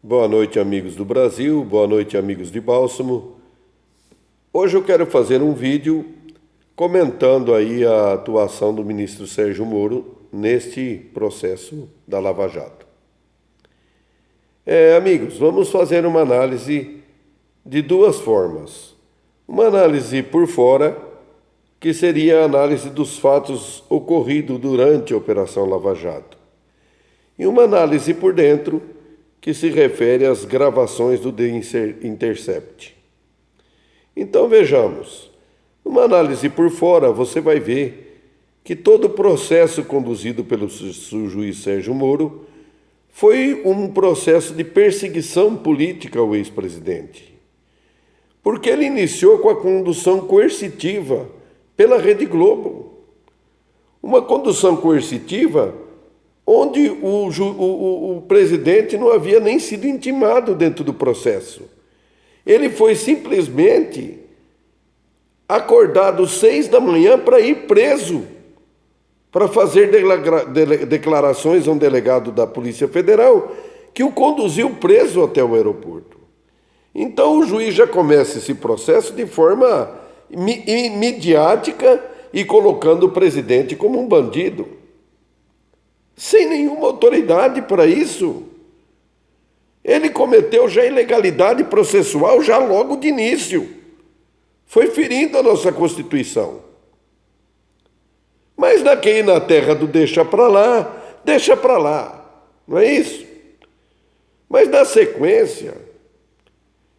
Boa noite, amigos do Brasil, boa noite, amigos de Bálsamo. Hoje eu quero fazer um vídeo comentando aí a atuação do ministro Sérgio Moro neste processo da Lava Jato. Amigos, vamos fazer uma análise de duas formas. Uma análise por fora, que seria a análise dos fatos ocorridos durante a Operação Lava Jato. E uma análise por dentro, que se refere às gravações do The Intercept. Então vejamos, numa análise por fora você vai ver que todo o processo conduzido pelo juiz Sérgio Moro foi um processo de perseguição política ao ex-presidente, porque ele iniciou com a condução coercitiva pela Rede Globo, uma condução coercitiva onde o presidente não havia nem sido intimado dentro do processo. Ele foi simplesmente acordado 6 da manhã para ir preso, para fazer declarações a um delegado da Polícia Federal que o conduziu preso até o aeroporto. Então o juiz já começa esse processo de forma midiática e colocando o presidente como um bandido, sem nenhuma autoridade para isso. Ele cometeu já ilegalidade processual já logo de início. Foi ferindo a nossa Constituição. Mas daqui na terra do deixa para lá, não é isso? Mas na sequência,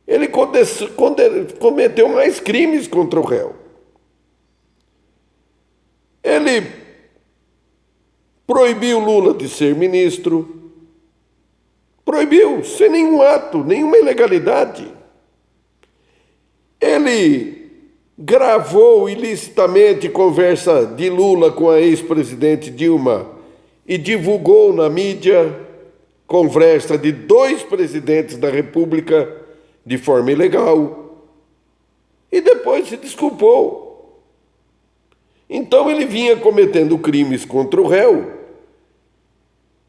ele cometeu mais crimes contra o réu. Ele proibiu Lula de ser ministro, proibiu, sem nenhum ato, nenhuma ilegalidade. Ele gravou ilicitamente conversa de Lula com a ex-presidente Dilma e divulgou na mídia conversa de 2 presidentes da República de forma ilegal e depois se desculpou. Então ele vinha cometendo crimes contra o réu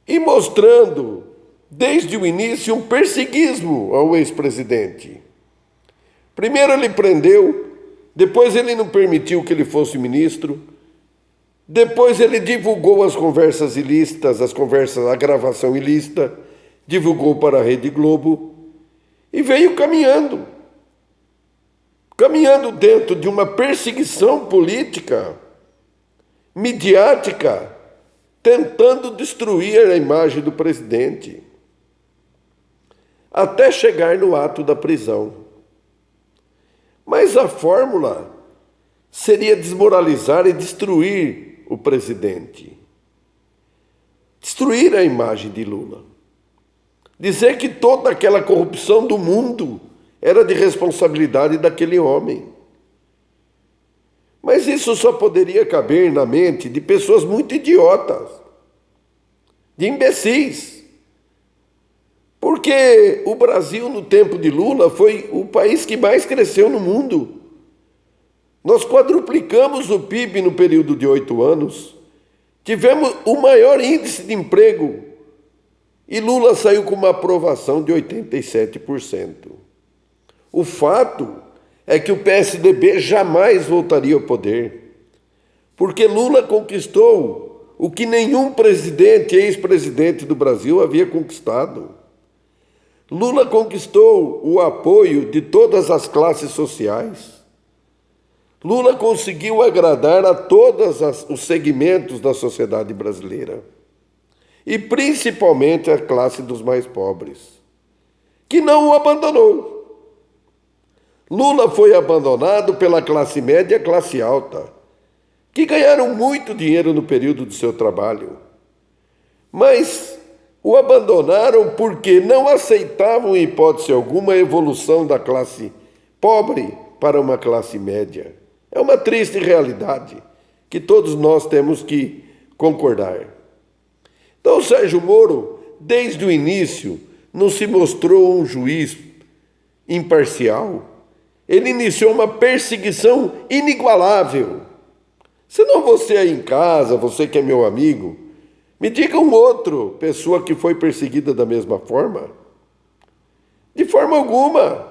e mostrando, desde o início, um perseguismo ao ex-presidente. Primeiro ele prendeu, depois ele não permitiu que ele fosse ministro, depois ele divulgou as conversas ilícitas, a gravação ilícita, divulgou para a Rede Globo e veio caminhando dentro de uma perseguição política, midiática, tentando destruir a imagem do presidente, até chegar no ato da prisão. Mas a fórmula seria desmoralizar e destruir o presidente, destruir a imagem de Lula, dizer que toda aquela corrupção do mundo era de responsabilidade daquele homem. Mas isso só poderia caber na mente de pessoas muito idiotas, de imbecis. Porque o Brasil, no tempo de Lula, foi o país que mais cresceu no mundo. Nós quadruplicamos o PIB no período de 8 anos, tivemos o maior índice de emprego e Lula saiu com uma aprovação de 87%. O fato é que o PSDB jamais voltaria ao poder, porque Lula conquistou o que nenhum presidente, ex-presidente do Brasil havia conquistado. Lula conquistou o apoio de todas as classes sociais. Lula conseguiu agradar a todos os segmentos da sociedade brasileira, e principalmente a classe dos mais pobres, que não o abandonou. Lula foi abandonado pela classe média e classe alta, que ganharam muito dinheiro no período do seu trabalho. Mas o abandonaram porque não aceitavam, em hipótese alguma, a evolução da classe pobre para uma classe média. É uma triste realidade que todos nós temos que concordar. Então, o Sérgio Moro, desde o início, não se mostrou um juiz imparcial. Ele iniciou uma perseguição inigualável. Se não você aí em casa, você que é meu amigo, me diga uma outra pessoa que foi perseguida da mesma forma. De forma alguma.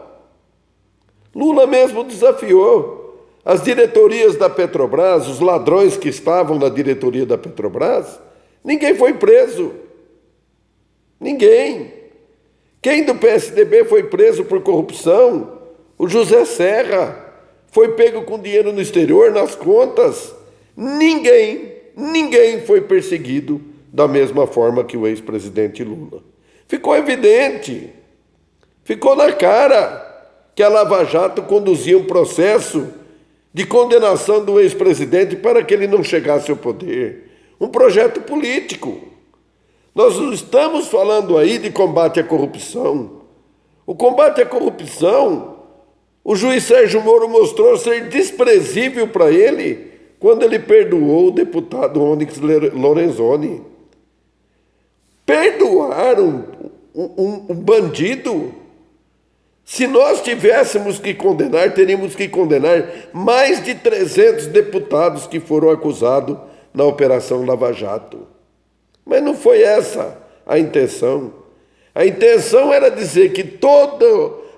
Lula mesmo desafiou as diretorias da Petrobras, os ladrões que estavam na diretoria da Petrobras. Ninguém foi preso. Ninguém. Quem do PSDB foi preso por corrupção? O José Serra. Foi pego com dinheiro no exterior, nas contas. Ninguém foi perseguido da mesma forma que o ex-presidente Lula. Ficou evidente, ficou na cara que a Lava Jato conduzia um processo de condenação do ex-presidente para que ele não chegasse ao poder. Um projeto político. Nós não estamos falando aí de combate à corrupção. O combate à corrupção, o juiz Sérgio Moro mostrou ser desprezível para ele quando ele perdoou o deputado Onyx Lorenzoni. Perdoar um bandido? Se nós tivéssemos que condenar, teríamos que condenar mais de 300 deputados que foram acusados na Operação Lava Jato. Mas não foi essa a intenção. A intenção era dizer que toda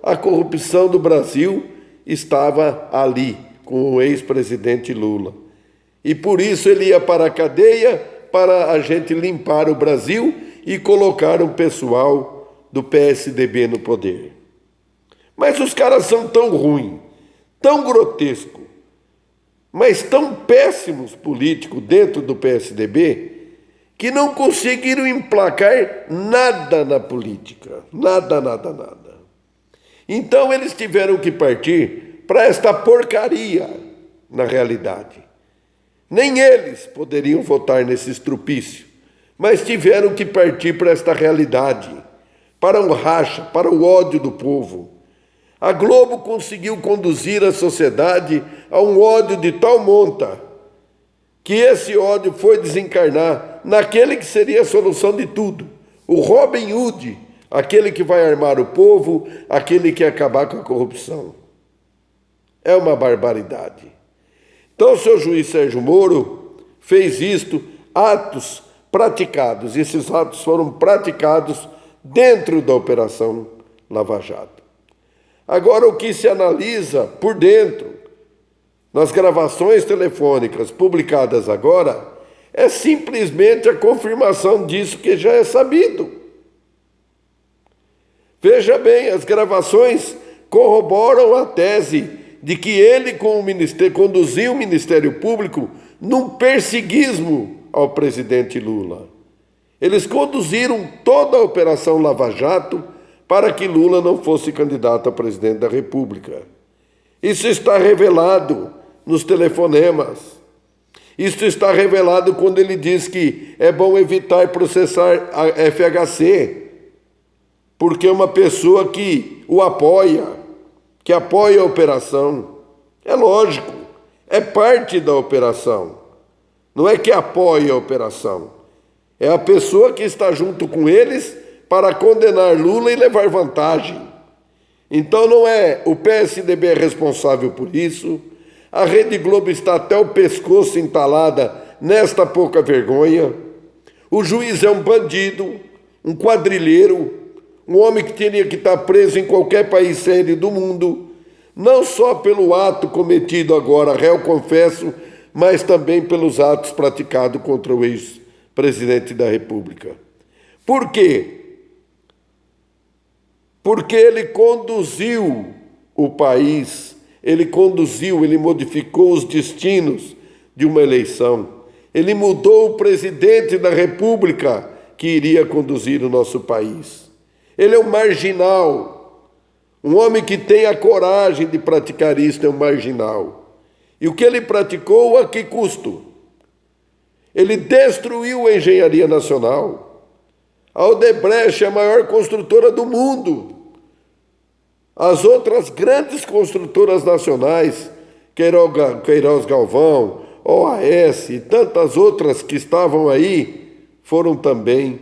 a corrupção do Brasil estava ali, com o ex-presidente Lula. E por isso ele ia para a cadeia para a gente limpar o Brasil e colocar um pessoal do PSDB no poder. Mas os caras são tão ruins, tão grotescos, mas tão péssimos políticos dentro do PSDB, que não conseguiram emplacar nada na política. Nada. Então eles tiveram que partir para esta porcaria, na realidade. Nem eles poderiam votar nesse estrupício, mas tiveram que partir para esta realidade, para um racha, para o ódio do povo. A Globo conseguiu conduzir a sociedade a um ódio de tal monta que esse ódio foi desencarnar naquele que seria a solução de tudo, o Robin Hood, aquele que vai armar o povo, aquele que acabar com a corrupção. É uma barbaridade. Então o seu juiz Sérgio Moro fez isto, atos praticados, e esses atos foram praticados dentro da Operação Lava Jato. Agora, o que se analisa por dentro, nas gravações telefônicas publicadas agora, é simplesmente a confirmação disso que já é sabido. Veja bem, as gravações corroboram a tese de que ele conduziu o Ministério Público num perseguismo ao presidente Lula. Eles conduziram toda a Operação Lava Jato para que Lula não fosse candidato a presidente da República. Isso está revelado nos telefonemas. Isso está revelado quando ele diz que é bom evitar processar a FHC, porque uma pessoa que o apoia, que apoia a operação, é lógico, é parte da operação. Não é que apoia a operação, é a pessoa que está junto com eles para condenar Lula e levar vantagem. Então não é o PSDB responsável por isso, a Rede Globo está até o pescoço entalada nesta pouca vergonha, o juiz é um bandido, um quadrilheiro, um homem que teria que estar preso em qualquer país sério do mundo, não só pelo ato cometido agora, réu confesso, mas também pelos atos praticados contra o ex-presidente da República. Por quê? Porque ele conduziu o país, ele modificou os destinos de uma eleição, ele mudou o presidente da República que iria conduzir o nosso país. Ele é um marginal, um homem que tem a coragem de praticar isso é um marginal. E o que ele praticou, a que custo? Ele destruiu a engenharia nacional. A Odebrecht é a maior construtora do mundo. As outras grandes construtoras nacionais, Queiroz Galvão, OAS e tantas outras que estavam aí, foram também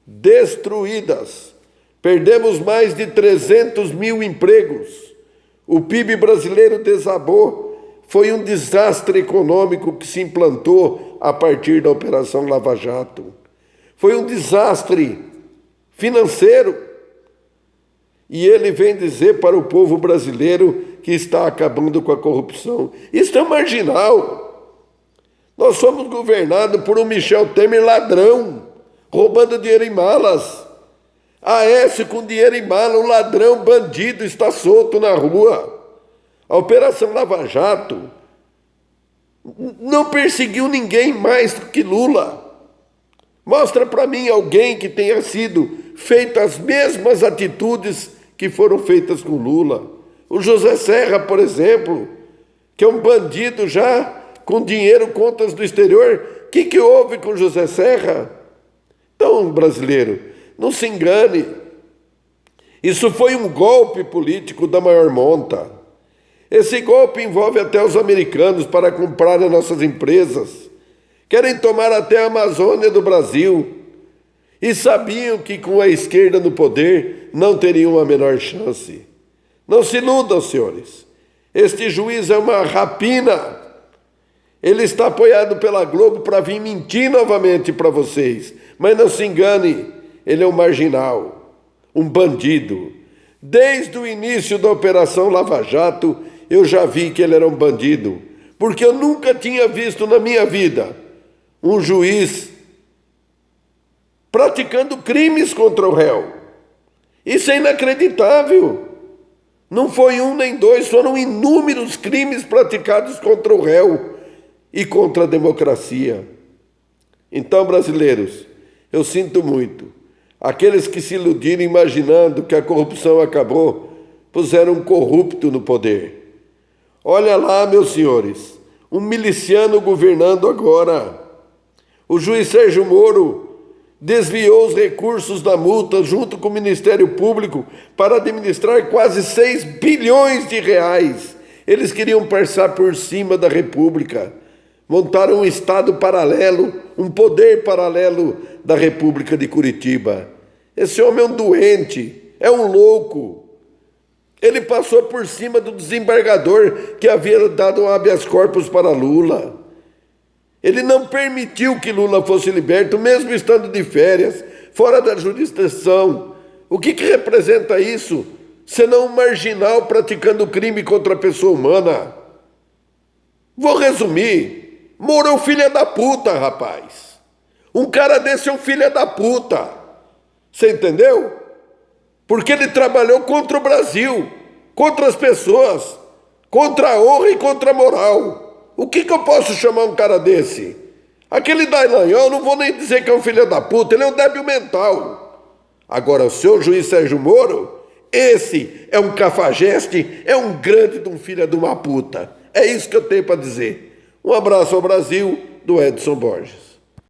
destruídas. Perdemos mais de 300 mil empregos. O PIB brasileiro desabou. Foi um desastre econômico que se implantou a partir da Operação Lava Jato. Foi um desastre financeiro. E ele vem dizer para o povo brasileiro que está acabando com a corrupção. Isso é marginal. Nós somos governados por um Michel Temer ladrão, roubando dinheiro em malas. Aécio com dinheiro em mala, um ladrão, bandido, está solto na rua. A Operação Lava Jato não perseguiu ninguém mais do que Lula. Mostra para mim alguém que tenha sido feito as mesmas atitudes que foram feitas com Lula. O José Serra, por exemplo, que é um bandido já com dinheiro, contas do exterior. O que houve com José Serra? Então, brasileiro, não se engane. Isso foi um golpe político da maior monta. Esse golpe envolve até os americanos para comprar as nossas empresas. Querem tomar até a Amazônia do Brasil. E sabiam que com a esquerda no poder não teriam a menor chance. Não se iludam, senhores. Este juiz é uma rapina. Ele está apoiado pela Globo para vir mentir novamente para vocês. Mas não se engane, ele é um marginal, um bandido. Desde o início da Operação Lava Jato, eu já vi que ele era um bandido. Porque eu nunca tinha visto na minha vida um juiz praticando crimes contra o réu. Isso é inacreditável. Não foi um nem dois, foram inúmeros crimes praticados contra o réu e contra a democracia. Então, brasileiros, eu sinto muito. Aqueles que se iludiram imaginando que a corrupção acabou, puseram um corrupto no poder. Olha lá, meus senhores, um miliciano governando agora. O juiz Sérgio Moro desviou os recursos da multa junto com o Ministério Público para administrar quase 6 bilhões de reais. Eles queriam passar por cima da República. Montaram um Estado paralelo, um poder paralelo da República de Curitiba. Esse homem é um doente, é um louco. Ele passou por cima do desembargador que havia dado um habeas corpus para Lula. Ele não permitiu que Lula fosse liberto, mesmo estando de férias, fora da jurisdição. O que representa isso, senão um marginal praticando crime contra a pessoa humana? Vou resumir. Moro é um filho da puta, rapaz. Um cara desse é um filho da puta. Você entendeu? Porque ele trabalhou contra o Brasil, contra as pessoas, contra a honra e contra a moral. O que eu posso chamar um cara desse? Aquele Dallagnol, não vou nem dizer que é um filho da puta, ele é um débil mental. Agora, o seu juiz Sérgio Moro, esse é um cafajeste, é um grande de um filho de uma puta. É isso que eu tenho para dizer. Um abraço ao Brasil, do Edson Borges.